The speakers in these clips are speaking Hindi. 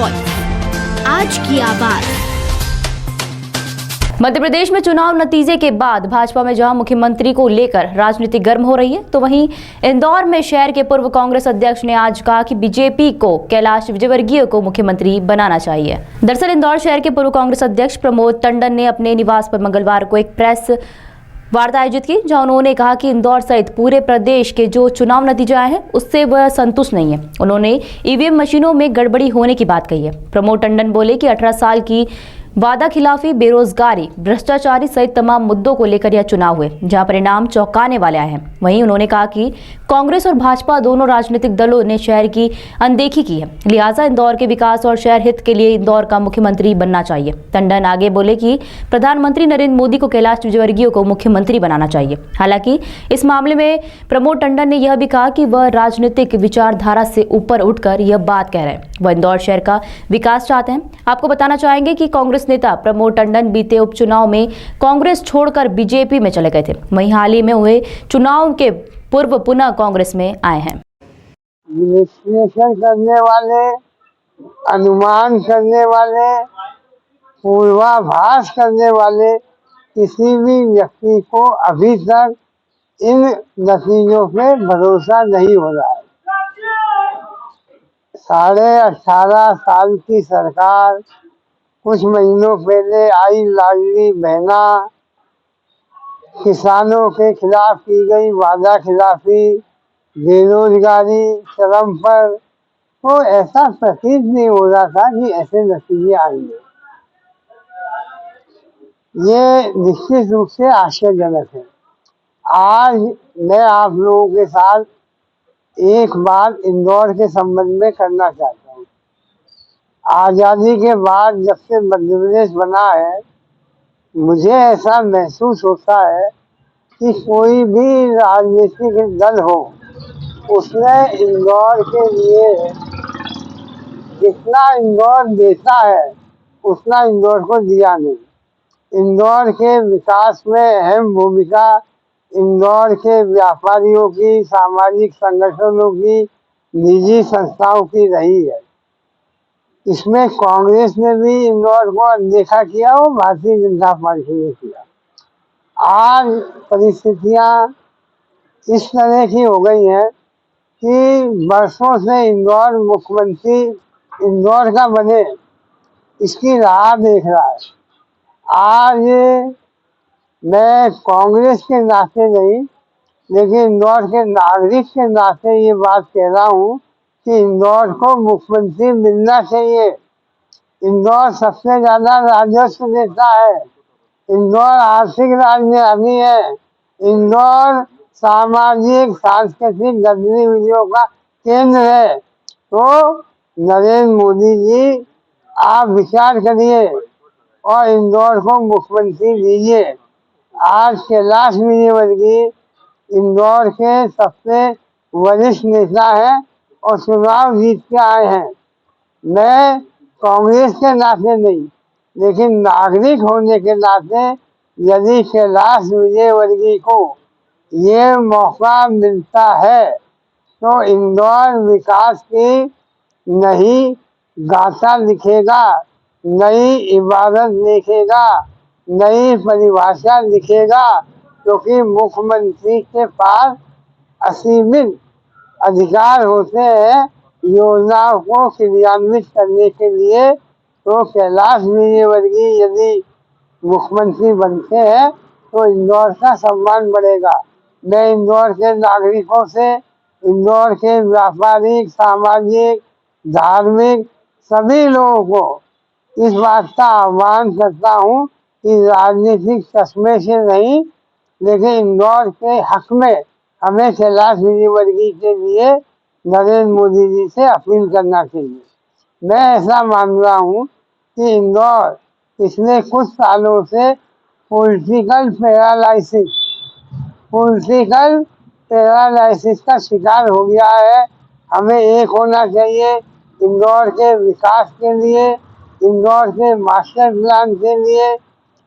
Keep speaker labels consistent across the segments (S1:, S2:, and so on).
S1: वॉइस, आज की आवाज।
S2: मध्य प्रदेश में चुनाव नतीजे के बाद भाजपा में जहां मुख्यमंत्री को लेकर राजनीति गर्म हो रही है, तो वहीं इंदौर में शहर के पूर्व कांग्रेस अध्यक्ष ने आज कहा कि बीजेपी को कैलाश विजयवर्गीय को मुख्यमंत्री बनाना चाहिए। दरअसल इंदौर शहर के पूर्व कांग्रेस अध्यक्ष प्रमोद टंडन ने अपने निवास पर मंगलवार को एक प्रेस वार्ता आयोजित की, जहां उन्होंने कहा कि इंदौर सहित पूरे प्रदेश के जो चुनाव नतीजे आए हैं उससे वह संतुष्ट नहीं है। उन्होंने ईवीएम मशीनों में गड़बड़ी होने की बात कही है। प्रमोद टंडन बोले कि 18 साल की वादा खिलाफी, बेरोजगारी, भ्रष्टाचारी सहित तमाम मुद्दों को लेकर यह चुनाव हुए, जहां परिणाम चौंकाने वाले आए हैं। वहीं उन्होंने कहा कि कांग्रेस और भाजपा दोनों राजनीतिक दलों ने शहर की अनदेखी की है, लिहाजा इंदौर के विकास और शहर हित के लिए इंदौर का मुख्यमंत्री बनना चाहिए। टंडन आगे बोले कि प्रधानमंत्री नरेंद्र मोदी को कैलाश विजयवर्गीय को मुख्यमंत्री बनाना चाहिए। हालांकि इस मामले में प्रमोद टंडन ने यह भी कहा कि वह राजनीतिक विचारधारा से ऊपर उठकर यह बात कह रहे हैं। वह इंदौर शहर का विकास चाहते हैं। आपको बताना चाहेंगे कि कांग्रेस नेता प्रमोद टंडन बीते उपचुनाव में कांग्रेस छोड़कर बीजेपी में चले गए थे। वहीं हाल ही में हुए चुनाव के पूर्व पुनः कांग्रेस में आए हैं।
S3: विश्लेषण करने वाले, अनुमान करने वाले, पूर्वाभास करने वाले किसी भी व्यक्ति को अभी तक इन नतीजों पे भरोसा नहीं हो रहा है। 18.5 साल की सरकार, कुछ महीनों पहले आई लाडली बहना, किसानों के खिलाफ की गई वादा खिलाफी, बेरोजगारी चरम पर, तो ऐसा प्रतीत नहीं हो रहा था कि ऐसे नतीजे आएंगे। ये निश्चित रूप से आश्चर्यजनक है। आज मैं आप लोगों के साथ एक बात इंदौर के संबंध में करना चाहता हूँ। आज़ादी के बाद जब से मध्य प्रदेश बना है, मुझे ऐसा महसूस होता है कि कोई भी राजनीतिक दल हो, उसने इंदौर के लिए जितना इंदौर देता है उतना इंदौर को दिया नहीं। इंदौर के विकास में अहम भूमिका इंदौर के व्यापारियों की, सामाजिक संगठनों की, निजी संस्थाओं की रही है। इसमें कांग्रेस ने भी इंदौर को अनदेखा किया और भारतीय जनता पार्टी ने किया। आज परिस्थितियां इस तरह की हो गई हैं कि वर्षों से इंदौर मुख्यमंत्री इंदौर का बने, इसकी राह देख रहा है। आज मैं कांग्रेस के नाते नहीं, लेकिन इंदौर के नागरिक के नाते ये बात कह रहा हूँ कि इंदौर को मुख्यमंत्री मिलना चाहिए। इंदौर सबसे ज्यादा राजस्व देता है, इंदौर आर्थिक राजधानी है, इंदौर सामाजिक सांस्कृतिक गतिविधियों का केंद्र है। तो नरेंद्र मोदी जी, आप विचार करिए और इंदौर को मुख्यमंत्री दीजिए। आज कैलाश विजयवर्गीय इंदौर के सबसे वरिष्ठ नेता हैं और चुनाव जीत के आए हैं। मैं कांग्रेस के नाते नहीं, लेकिन नागरिक होने के नाते यदि कैलाश विजयवर्गीय को ये मौका मिलता है तो इंदौर विकास की नई गाथा लिखेगा, नई इबारत लिखेगा, नई परिभाषा लिखेगा, क्योंकि मुख्यमंत्री के पास असीमित अधिकार होते हैं योजनाओं को क्रियान्वित करने के लिए। तो कैलाश विजयवर्गीय यदि मुख्यमंत्री बनते हैं तो इंदौर का सम्मान बढ़ेगा। मैं इंदौर के नागरिकों से, इंदौर के व्यापारिक, सामाजिक, धार्मिक सभी लोगों को इस बात का आह्वान करता हूँ कि राजनीतिक चश्मे से नहीं, लेकिन इंदौर के हक में हमें कैलाश विजयवर्गीय के लिए नरेंद्र मोदी जी से अपील करना चाहिए। मैं ऐसा मान रहा हूँ कि इंदौर पिछले कुछ सालों से पॉलिटिकल पैरालाइसिस का शिकार हो गया है। हमें एक होना चाहिए इंदौर के विकास के लिए, इंदौर के मास्टर प्लान के लिए,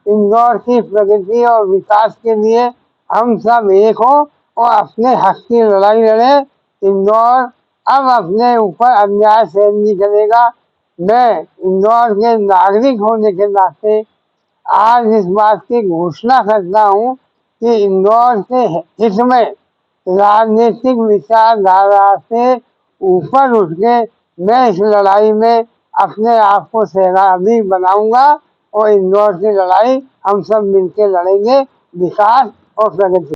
S3: इंदौर की प्रगति और विकास के लिए हम सब एक हो और अपने हक की लड़ाई लड़े। इंदौर अब अपने ऊपर अन्याय सहन नहीं करेगा। मैं इंदौर के नागरिक होने के नाते आज इस बात की घोषणा करता हूँ कि इंदौर के हित में राजनीतिक विचारधारा से ऊपर उठ के मैं इस लड़ाई में अपने आप को सेनानी बनाऊंगा और इंदौर की लड़ाई हम सब मिलकर लड़ेंगे विकास और प्रगति।